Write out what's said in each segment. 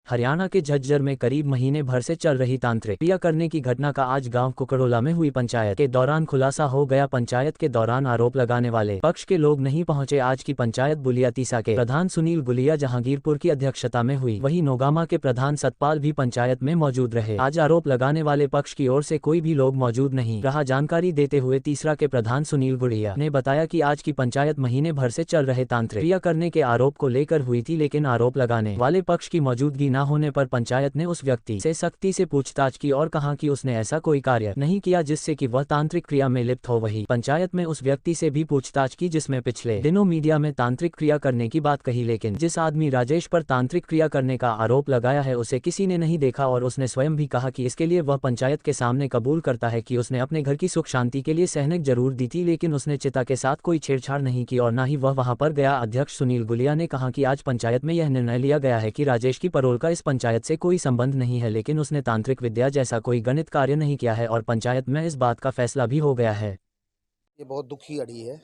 हरियाणा के झज्जर में करीब महीने भर से चल रही तांत्रिक क्रिया करने की घटना का आज गांव कुकड़ोला में हुई पंचायत के दौरान खुलासा हो गया। पंचायत के दौरान आरोप लगाने वाले पक्ष के लोग नहीं पहुंचे। आज की पंचायत बुलिया तीसा के प्रधान सुनील गुलिया जहांगीरपुर की अध्यक्षता में हुई। वहीं नौगामा के प्रधान सतपाल भी पंचायत में मौजूद रहे। आज आरोप लगाने वाले पक्ष की ओर से कोई भी लोग मौजूद नहीं रहा। जानकारी देते हुए तीसरा के प्रधान सुनील गुलिया ने बताया कि आज की पंचायत महीने भर से चल रहे तांत्रिक क्रिया करने के आरोप को लेकर हुई थी, लेकिन आरोप लगाने वाले पक्ष की मौजूदगी न होने पर पंचायत ने उस व्यक्ति से सख्ती से पूछताछ की और कहा कि उसने ऐसा कोई कार्य नहीं किया जिससे कि वह तांत्रिक क्रिया में लिप्त हो। वही पंचायत में उस व्यक्ति से भी पूछताछ की जिसमें पिछले दिनों मीडिया में तांत्रिक क्रिया करने की बात कही, लेकिन जिस आदमी राजेश पर तांत्रिक क्रिया करने का आरोप लगाया है उसे किसी ने नहीं देखा और उसने स्वयं भी कहा कि इसके लिए वह पंचायत के सामने कबूल करता है कि उसने अपने घर की सुख शांति के लिए सहनक जरूर दी थी, लेकिन उसने चिता के साथ कोई छेड़छाड़ नहीं की और न ही वह वहां पर गया। अध्यक्ष सुनील गुलिया ने कहा कि आज पंचायत में यह निर्णय लिया गया है कि राजेश की परोल का इस पंचायत से कोई संबंध नहीं है, लेकिन उसने तांत्रिक विद्या जैसा कोई गणित कार्य नहीं किया है और पंचायत में इस बात का फैसला भी हो गया है। ये बहुत दुखी घड़ी है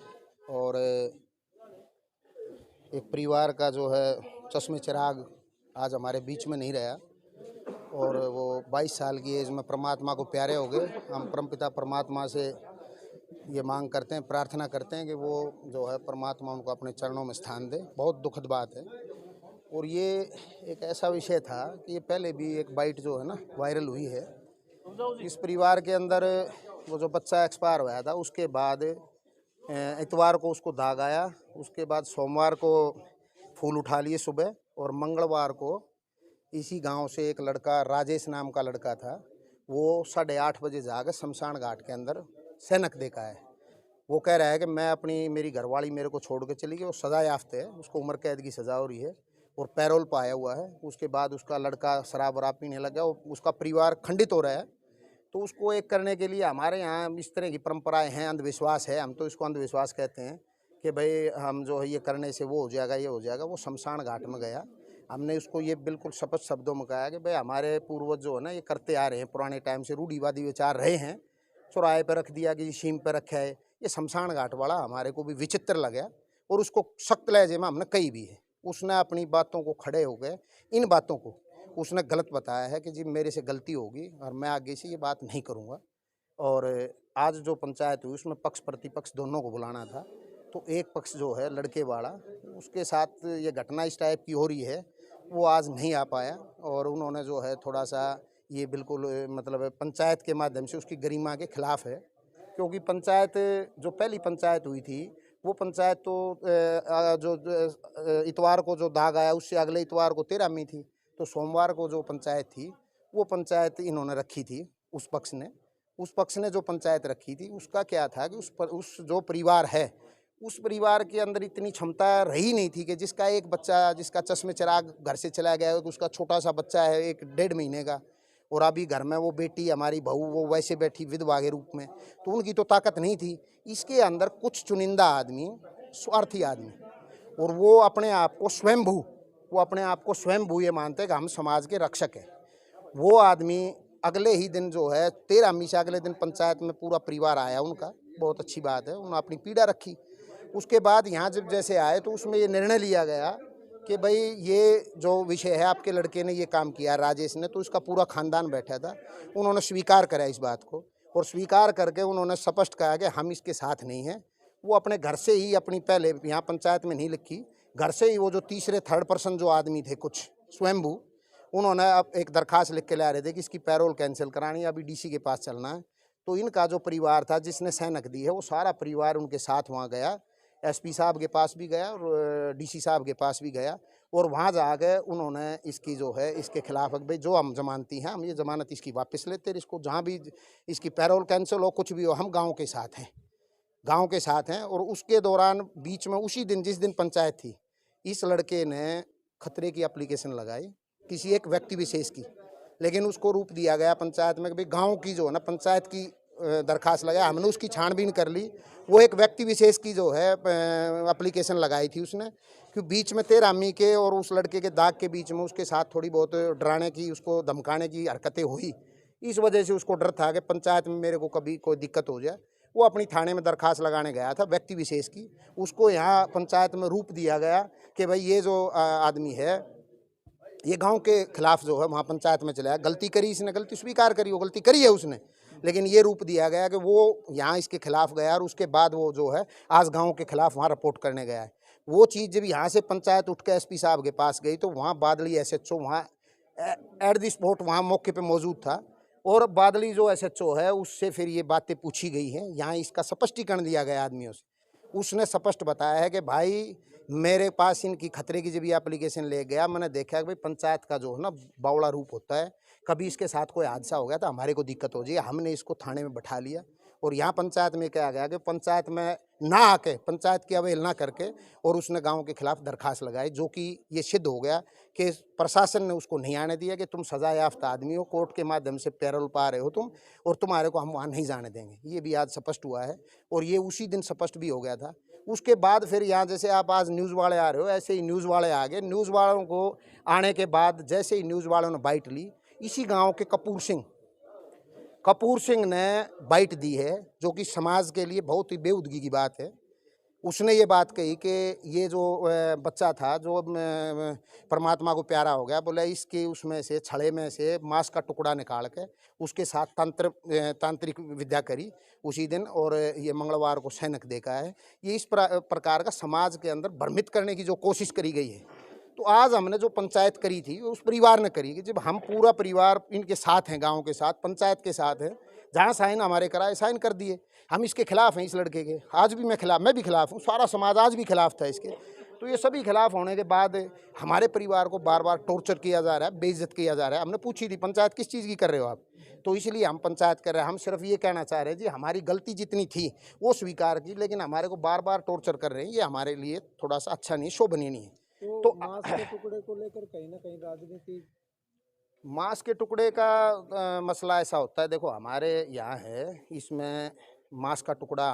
और एक परिवार का जो है चश्मे चिराग आज हमारे बीच में नहीं रहा और वो 22 साल की एज में परमात्मा को प्यारे हो गए। हम परमपिता परमात्मा से ये मांग करते हैं, प्रार्थना करते हैं कि वो जो है परमात्मा उनको अपने चरणों में स्थान दे। बहुत दुखद बात है और ये एक ऐसा विषय था कि ये पहले भी एक बाइट जो है ना वायरल हुई है। इस परिवार के अंदर वो जो बच्चा एक्सपायर हुआ था उसके बाद इतवार को उसको दाग आया, उसके बाद सोमवार को फूल उठा लिए सुबह और मंगलवार को इसी गांव से एक लड़का राजेश नाम का लड़का था, वो 8:30 बजे जाकर शमशान घाट के अंदर सैनक देखा है। वो कह रहा है कि मैं मेरी घरवाली मेरे को छोड़ के चली गई। वो सज़ा याफ्ता है, उसको उम्र कैद की सज़ा हो रही है और पैरोल पाया हुआ है। उसके बाद उसका लड़का शराब वराब पीने लगा, उसका परिवार खंडित हो रहा है। तो उसको एक करने के लिए हमारे यहाँ इस तरह की परंपराएं हैं, अंधविश्वास है, हम तो इसको अंधविश्वास कहते हैं कि भाई हम जो है ये करने से वो हो जाएगा, ये हो जाएगा। वो शमशान घाट में गया, हमने उसको ये बिल्कुल स्पष्ट शब्दों में कहा कि भाई हमारे पूर्वज जो है ना ये करते आ रहे हैं, पुराने टाइम से रूढ़िवादी विचार रहे हैं। चौराहे पर रख दिया कि सीम पर रखा है, ये शमशान घाट वाला हमारे को भी विचित्र लगा और उसको सख्त लहजे में हमने कही भी है। उसने अपनी बातों को खड़े हो गए, इन बातों को उसने गलत बताया है कि जी मेरे से गलती होगी और मैं आगे से ये बात नहीं करूँगा। और आज जो पंचायत हुई उसमें पक्ष प्रतिपक्ष दोनों को बुलाना था, तो एक पक्ष जो है लड़के वाला उसके साथ ये घटना इस टाइप की हो रही है, वो आज नहीं आ पाया और उन्होंने जो है थोड़ा सा ये बिल्कुल मतलब पंचायत के माध्यम से उसकी गरिमा के खिलाफ है। क्योंकि पंचायत जो पहली पंचायत हुई थी वो पंचायत तो जो इतवार को जो दाग आया उससे अगले इतवार को 13वीं थी, तो सोमवार को जो पंचायत थी वो पंचायत इन्होंने रखी थी। उस पक्ष ने जो पंचायत रखी थी उसका क्या था कि उस जो परिवार है उस परिवार के अंदर इतनी क्षमता रही नहीं थी कि जिसका एक बच्चा जिसका चश्मे चिराग घर से चला गया है, उसका छोटा सा बच्चा है 1-1.5 महीने का और अभी घर में वो बेटी हमारी बहू वो वैसे बैठी विधवा के रूप में, तो उनकी तो ताकत नहीं थी। इसके अंदर कुछ चुनिंदा आदमी, स्वार्थी आदमी, और वो अपने आप को स्वयंभू ये मानते हैं कि हम समाज के रक्षक हैं। वो आदमी अगले ही दिन जो है 13वीं से अगले दिन पंचायत में पूरा परिवार आया उनका, बहुत अच्छी बात है, उन्होंने अपनी पीड़ा रखी। उसके बाद यहाँ जब जैसे आए तो उसमें ये निर्णय लिया गया कि भाई ये जो विषय है आपके लड़के ने ये काम किया राजेश ने, तो इसका पूरा खानदान बैठा था, उन्होंने स्वीकार करा इस बात को और स्वीकार करके उन्होंने स्पष्ट कहा कि हम इसके साथ नहीं हैं। वो अपने घर से ही अपनी पहले यहाँ पंचायत में नहीं लिखी, घर से ही वो जो तीसरे थर्ड पर्सन जो आदमी थे कुछ स्वयंभू, उन्होंने अब एक दरखास्त लिख के ला रहे थे कि इसकी पैरोल कैंसिल करानी है, अभी डीसी के पास चलना है। तो इनका जो परिवार था जिसने सैनक दी है वो सारा परिवार उनके साथ वहाँ गया, एसपी साहब के पास भी गया और डीसी साहब के पास भी गया और वहाँ जाकर उन्होंने इसकी जो है इसके खिलाफ भाई जो हम जमानती हैं, हम ये जमानत इसकी वापस लेते हैं, इसको जहाँ भी इसकी पैरोल कैंसिल हो कुछ भी हो हम गाँव के साथ हैं। और उसके दौरान बीच में उसी दिन जिस दिन पंचायत थी इस लड़के ने खतरे की एप्लीकेशन लगाई किसी एक व्यक्ति विशेष की, लेकिन उसको रूप दिया गया पंचायत में कि भाई गाँव की जो है ना पंचायत की दरखास्त लगाया, हमने उसकी छानबीन कर ली। वो एक व्यक्ति विशेष की जो है एप्लीकेशन लगाई थी उसने, क्योंकि बीच में 13वीं के और उस लड़के के दाग के बीच में उसके साथ थोड़ी बहुत डराने की उसको धमकाने की हरकतें हुई, इस वजह से उसको डर था कि पंचायत में मेरे को कभी कोई दिक्कत हो जाए। वो अपनी थाने में दरखास्त लगाने गया था व्यक्ति विशेष की, उसको यहाँ पंचायत में रूप दिया गया कि भाई ये जो आदमी है ये गांव के खिलाफ जो है वहाँ पंचायत में चला, गलती करी इसने, गलती स्वीकार करी, वो गलती करी है उसने, लेकिन ये रूप दिया गया कि वो यहाँ इसके खिलाफ गया और उसके बाद वो जो है आज गांव के खिलाफ वहाँ रिपोर्ट करने गया है। वो चीज़ जब यहाँ से पंचायत उठ के एसपी साहब के पास गई तो वहाँ बादली एसएचओ वहाँ एट द स्पॉट वहाँ मौके पे मौजूद था, और बादली जो एसएचओ है उससे फिर ये बातें पूछी गई हैं, यहाँ इसका स्पष्टीकरण दिया गया आदमियों से। उसने स्पष्ट बताया है कि भाई मेरे पास इनकी खतरे की जब ये एप्लीकेशन ले गया, मैंने देखा कि भाई पंचायत का जो है ना बावड़ा रूप होता है, कभी इसके साथ कोई हादसा हो गया तो हमारे को दिक्कत हो जाए, हमने इसको थाने में बैठा लिया। और यहाँ पंचायत में क्या गया कि पंचायत में ना आके, पंचायत की अवहेलना करके, और उसने गांव के खिलाफ दरखास्त लगाई, जो कि ये सिद्ध हो गया कि प्रशासन ने उसको नहीं आने दिया कि तुम सजा याफ्ता आदमी हो, कोर्ट के माध्यम से पैरोल पा रहे हो तुम, और तुम्हारे को हम वहाँ नहीं जाने देंगे। ये भी आज स्पष्ट हुआ है, और ये उसी दिन स्पष्ट भी हो गया था। उसके बाद फिर यहाँ जैसे आप आज न्यूज़ वाले आ रहे हो, ऐसे ही न्यूज़ वाले आ गए। न्यूज़ वालों को आने के बाद जैसे ही न्यूज़ वालों ने बाइट ली, इसी गांव के कपूर सिंह ने बाइट दी है, जो कि समाज के लिए बहुत ही बेउदगी की बात है। उसने ये बात कही कि ये जो बच्चा था जो परमात्मा को प्यारा हो गया, बोला इसके उसमें से छड़े में से मांस का टुकड़ा निकाल के उसके साथ तांत्रिक विद्या करी उसी दिन, और ये मंगलवार को सैनिक देखा है। ये इस प्रकार का समाज के अंदर भ्रमित करने की जो कोशिश करी गई है। तो आज हमने जो पंचायत करी थी उस परिवार ने करी कि जब हम पूरा परिवार इनके साथ हैं, गाँव के साथ, पंचायत के साथ है, जहाँ साइन हमारे कराए साइन कर दिए। हम इसके खिलाफ हैं, इस लड़के के, आज भी मैं भी खिलाफ हूँ, सारा समाज आज भी खिलाफ था इसके। तो ये सभी खिलाफ होने के बाद हमारे परिवार को बार बार टॉर्चर किया जा रहा है, बेइज्जत किया जा रहा है। हमने पूछी थी पंचायत किस चीज़ की कर रहे हो आप, तो इसलिए हम पंचायत कर रहे हैं। हम सिर्फ ये कहना चाह रहे हैं जी हमारी गलती जितनी थी वो स्वीकार की, लेकिन हमारे को बार बार टॉर्चर कर रहे हैं, ये हमारे लिए थोड़ा सा अच्छा नहीं, शोभनीय नहीं है। तो मांस के टुकड़े को लेकर कहीं ना कहीं राजनीति, मांस के टुकड़े का मसला ऐसा होता है, देखो हमारे यहाँ है, इसमें मांस का टुकड़ा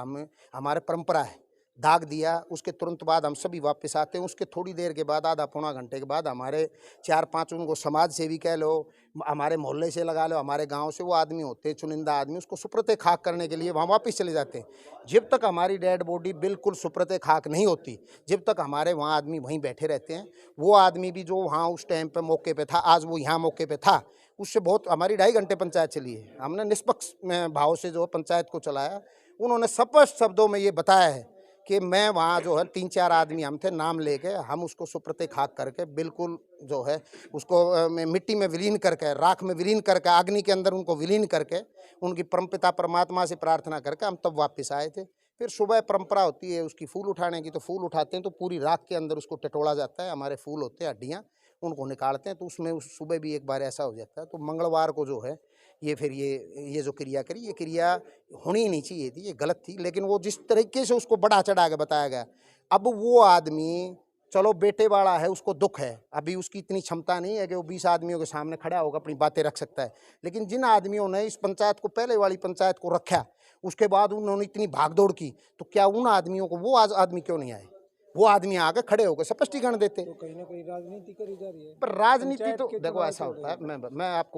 हमारे परंपरा है, दाग दिया उसके तुरंत बाद हम सभी वापस आते हैं। उसके थोड़ी देर के बाद, आधा पौना घंटे के बाद, हमारे 4-5 उनको समाज सेवी कह लो, हमारे मोहल्ले से लगा लो, हमारे गांव से वो आदमी होते हैं, चुनिंदा आदमी, उसको सुप्रते खाक करने के लिए वहाँ वापस चले जाते हैं। जब तक हमारी डेड बॉडी बिल्कुल सुप्रते खाक नहीं होती, जब तक हमारे वहाँ आदमी वहीं बैठे रहते हैं। वो आदमी भी जो वहाँ उस टाइम पे मौके पे था, आज वो यहाँ मौके पे था, उससे बहुत हमारी 2.5 घंटे पंचायत चली है। हमने निष्पक्ष भाव से जो पंचायत को चलाया। उन्होंने स्पष्ट शब्दों में ये बताया है कि मैं वहाँ जो है 3-4 आदमी हम थे, नाम लेके हम उसको सुप्रते खाक करके बिल्कुल जो है उसको मिट्टी में विलीन करके, राख में विलीन करके, अग्नि के अंदर उनको विलीन करके, उनकी परमपिता परमात्मा से प्रार्थना करके हम तब वापस आए थे। फिर सुबह परंपरा होती है उसकी फूल उठाने की, तो फूल उठाते हैं तो पूरी राख के अंदर उसको टटोला जाता है। हमारे फूल होते हैं हड्डियाँ, उनको निकालते हैं, तो उसमें उस सुबह भी एक बार ऐसा हो जाता है। तो मंगलवार को जो है ये फिर ये जो क्रिया करी, ये क्रिया होनी नहीं चाहिए थी, ये गलत थी। लेकिन वो जिस तरीके से उसको बढ़ा चढ़ा के बताया गया, अब वो आदमी चलो बेटे वाला है, उसको दुख है, अभी उसकी इतनी क्षमता नहीं है कि वो 20 आदमियों के सामने खड़ा होकर अपनी बातें रख सकता है। लेकिन जिन आदमियों ने इस पंचायत को, पहले वाली पंचायत को रखा, उसके बाद उन्होंने इतनी भागदौड़ की, तो क्या उन आदमियों को वो आज आदमी क्यों नहीं आए? वो आदमी आके खड़े होकर स्पष्टीकरण देते। तो कहीं ना कहीं राजनीति करी जा रही है। पर राजनीति पंचायत तो के देखो चुनाव ऐसा चल होता है, रहे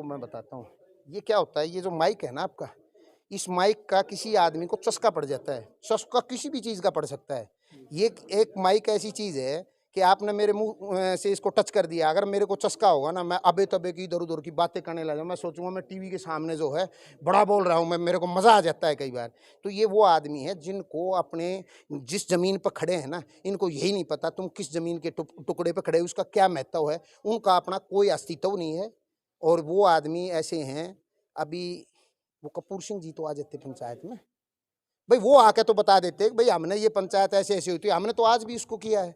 मैं बताता हूँ। ये क्या होता है, ये जो माइक है ना आपका, इस माइक का किसी आदमी को चस्का पड़ जाता है, चस्का किसी भी चीज़ का पड़ सकता है। ये एक माइक ऐसी चीज़ है कि आपने मेरे मुंह से इसको टच कर दिया, अगर मेरे को चस्का होगा ना, मैं अबे तबे की इधर उधर की बातें करने लगा, मैं सोचूंगा मैं टीवी के सामने जो है बड़ा बोल रहा हूँ, मैं, मेरे को मज़ा आ जाता है कई बार। तो ये वो आदमी है जिनको अपने जिस ज़मीन पर खड़े हैं ना, इनको यही नहीं पता तुम किस ज़मीन के टुकड़े पर खड़े हो, उसका क्या महत्व है, उनका अपना कोई अस्तित्व नहीं है। और वो आदमी ऐसे हैं, अभी वो कपूर सिंह जी तो आ जाते पंचायत में, भाई वो आके तो बता देते भाई हमने ये पंचायत ऐसे ऐसे हुई थी। हमने तो आज भी इसको किया है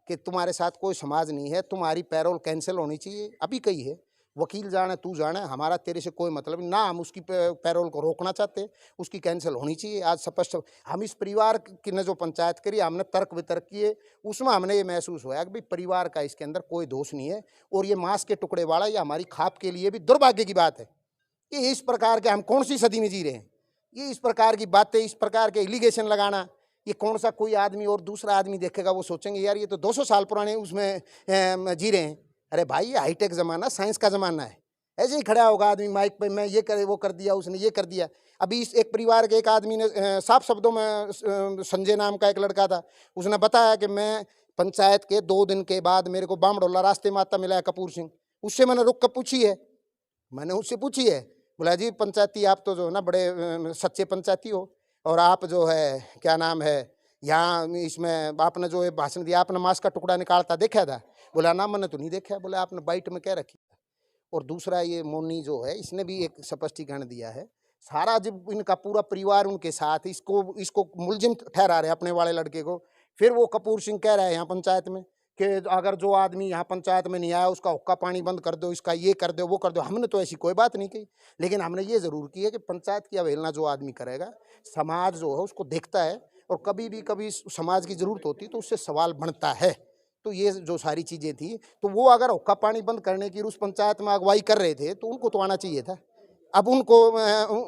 कि तुम्हारे साथ कोई समाज नहीं है, तुम्हारी पैरोल कैंसिल होनी चाहिए। अभी कही है, वकील जाने तू जाने, हमारा तेरे से कोई मतलब नहीं, ना हम उसकी पैरोल को रोकना चाहते, उसकी कैंसिल होनी चाहिए। आज स्पष्ट हम इस परिवार की ने जो पंचायत करी, हमने तर्क वितर्क किए, उसमें हमने ये महसूस हुआ कि भाई परिवार का इसके अंदर कोई दोष नहीं है। और ये मांस के टुकड़े वाला, ये हमारी खाप के लिए भी दुर्भाग्य की बात है कि इस प्रकार के हम कौन सी सदी में जी रहे हैं। ये इस प्रकार की बातें, इस प्रकार के एलिगेशन लगाना, ये कौन सा कोई आदमी और दूसरा आदमी देखेगा, वो सोचेंगे यार ये तो 200 साल पुराने उसमें जी रहे हैं। अरे भाई ये हाईटेक ज़माना, साइंस का ज़माना है। ऐसे ही खड़ा होगा आदमी माइक पे, मैं ये करे, वो कर दिया, उसने ये कर दिया। अभी इस एक परिवार के एक आदमी ने साफ शब्दों में, संजय नाम का एक लड़का था, उसने बताया कि मैं पंचायत के 2 दिन के बाद मेरे को बामडोला रास्ते में आता मिला है कपूर सिंह। उससे मैंने रुक कर पूछी है, मैंने उससे पूछी है, बोला जी पंचायती आप तो जो है ना बड़े सच्चे पंचायती हो, और आप जो है क्या नाम है यहाँ इसमें आपने जो है भाषण दिया, आपने मांस का टुकड़ा निकालता देखा था? बोला ना मैंने तो नहीं देखा। बोला आपने बाइट में क्या रखी? और दूसरा ये मोनी जो है इसने भी एक स्पष्टीकरण दिया है, सारा जब इनका पूरा परिवार उनके साथ, इसको इसको मुलजिम ठहरा रहे अपने वाले लड़के को। फिर वो कपूर सिंह कह रहा है यहाँ पंचायत में कि अगर जो आदमी यहाँ पंचायत में नहीं आया उसका हुक्का पानी बंद कर दो, इसका ये कर दो वो कर दो। हमने तो ऐसी कोई बात नहीं कही, लेकिन हमने ये ज़रूर की है कि पंचायत की अवहेलना जो आदमी करेगा, समाज जो है उसको देखता है, और कभी भी कभी समाज की ज़रूरत होती है तो उससे सवाल बनता है। तो ये जो सारी चीज़ें थी, तो वो अगर हुक्का पानी बंद करने की उस पंचायत में अगुवाई कर रहे थे तो उनको तो आना चाहिए था। अब उनको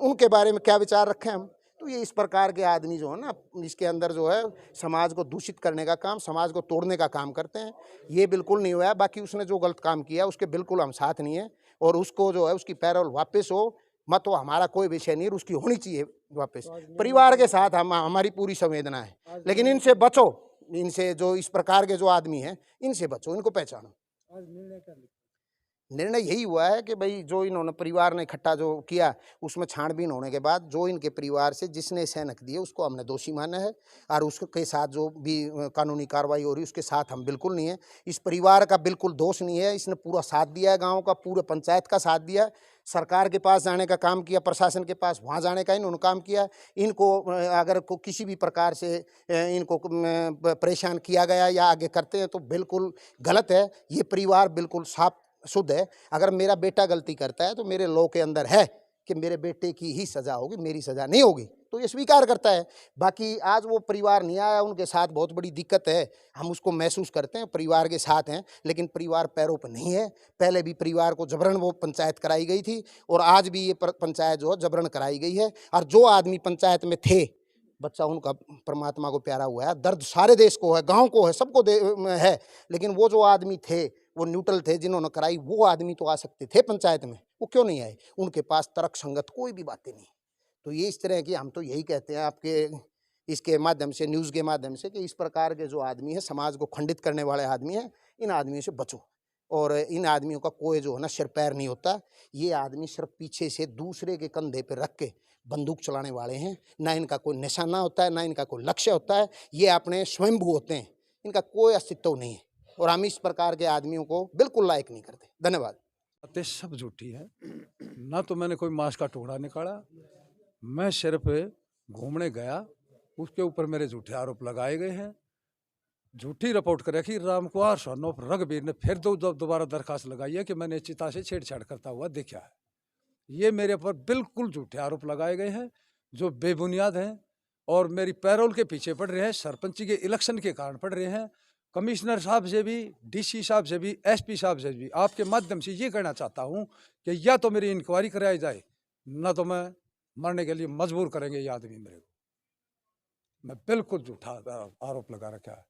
उनके बारे में क्या विचार रखें हम? तो ये इस प्रकार के आदमी जो है ना, इसके अंदर जो है समाज को दूषित करने का काम, समाज को तोड़ने का काम करते हैं। ये बिल्कुल नहीं हुआ है। बाकी उसने जो गलत काम किया उसके बिल्कुल हम साथ नहीं है, और उसको जो है उसकी पैरोल वापस हो, मत हो, हमारा कोई विषय नहीं, उसकी होनी चाहिए वापस। परिवार के साथ हमारी पूरी संवेदना है, लेकिन इनसे बचो, इनसे जो इस प्रकार के जो आदमी हैं इनसे बचो, इनको पहचानो। आज निर्णय क्या लिखा? निर्णय यही हुआ है कि भाई जो इन्होंने परिवार ने इकट्ठा जो किया उसमें छानबीन होने के बाद जो इनके परिवार से जिसने सैनक दिए उसको हमने दोषी माना है, और उसके साथ जो भी कानूनी कार्रवाई हो रही है उसके साथ हम बिल्कुल नहीं है। इस परिवार का बिल्कुल दोष नहीं है, इसने पूरा साथ दिया है, गाँव का पूरे पंचायत का साथ दिया, सरकार के पास जाने का काम किया, प्रशासन के पास वहाँ जाने का इन्होंने काम किया। इनको अगर किसी भी प्रकार से इनको परेशान किया गया या आगे करते हैं तो बिल्कुल गलत है। ये परिवार बिल्कुल साफ शुद्ध है। अगर मेरा बेटा गलती करता है तो मेरे लॉ के अंदर है कि मेरे बेटे की ही सजा होगी, मेरी सजा नहीं होगी, तो ये स्वीकार करता है। बाकी आज वो परिवार नहीं आया, उनके साथ बहुत बड़ी दिक्कत है, हम उसको महसूस करते हैं, परिवार के साथ हैं, लेकिन परिवार पैरों पर नहीं है। पहले भी परिवार को जबरन वो पंचायत कराई गई थी, और आज भी ये पंचायत जो है जबरन कराई गई है। और जो आदमी पंचायत में थे, बच्चा उनका परमात्मा को प्यारा हुआ है, दर्द सारे देश को है, गाँव को है, सबको है, लेकिन वो जो आदमी थे वो न्यूट्रल थे, जिन्होंने कराई, वो आदमी तो आ सकते थे पंचायत में, वो क्यों नहीं आए? उनके पास तर्क संगत कोई भी बातें नहीं। तो ये इस तरह की, हम तो यही कहते हैं आपके इसके माध्यम से, न्यूज़ के माध्यम से, कि इस प्रकार के जो आदमी है, समाज को खंडित करने वाले आदमी हैं, इन आदमियों से बचो। और इन आदमियों का कोई जो है ना सिर पैर नहीं होता। ये आदमी सिर्फ पीछे से दूसरे के कंधे पर रख के बंदूक चलाने वाले हैं। ना इनका कोई निशाना होता है, ना इनका कोई लक्ष्य होता है। ये अपने स्वयंभू होते हैं, इनका कोई अस्तित्व नहीं है, और हम इस प्रकार के आदमियों को बिल्कुल लायक नहीं करते। धन्यवाद। बातें सब झूठी है। ना तो मैंने कोई मांस का टुकड़ा निकाला, मैं सिर्फ घूमने गया, उसके ऊपर मेरे झूठे आरोप लगाए गए हैं। झूठी रिपोर्ट कर रखी। रामकुमार सोनोप रघुवीर ने फिर दोबारा दरखास्त लगाई है कि मैंने चिता से छेड़छाड़ करता हुआ देखा है। ये मेरे पर बिल्कुल झूठे आरोप लगाए गए हैं जो बेबुनियाद हैं, और मेरी पैरोल के पीछे पड़ रहे हैं, सरपंची के इलेक्शन के कारण पड़ रहे हैं। कमिश्नर साहब से भी, डीसी साहब से भी, एसपी साहब से भी आपके माध्यम से ये कहना चाहता हूँ कि या तो मेरी इंक्वायरी कराई जाए, ना तो मैं मरने के लिए मजबूर करेंगे ये आदमी मेरे को। मैं बिल्कुल झूठा आरोप लगा रखा है।